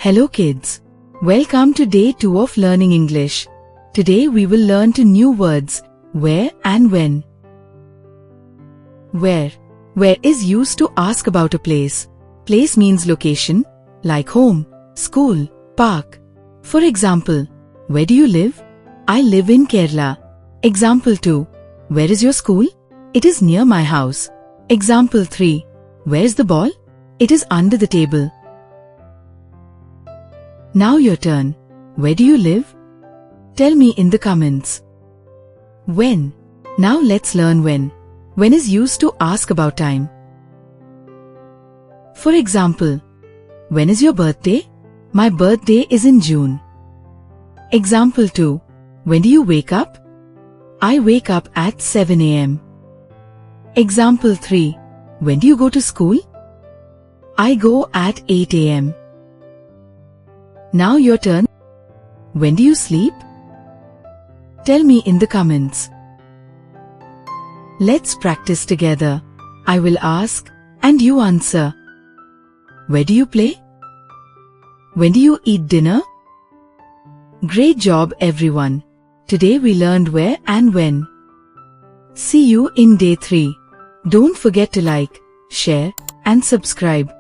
Hello kids. Welcome to day 2 of learning English. Today we will learn two new words, where and when. Where. Where is used to ask about a place. Place means location, like home, school, park. For example, where do you live? I live in Kerala. Example 2. Where is your school? It is near my house. Example 3. Where's the ball? It is under the table. Now your turn. Where do you live? Tell me in the comments. When. Now let's learn when. When is used to ask about time. For example, when is your birthday? My birthday is in June. Example 2. When do you wake up? I wake up at 7 a.m. Example 3. When do you go to school? I go at 8 a.m. Now your turn. When do you sleep? Tell me in the comments. Let's practice together. I will ask and you answer. Where do you play? When do you eat dinner? Great job everyone. Today we learned where and when. See you in day 3. Don't forget to like, share and subscribe.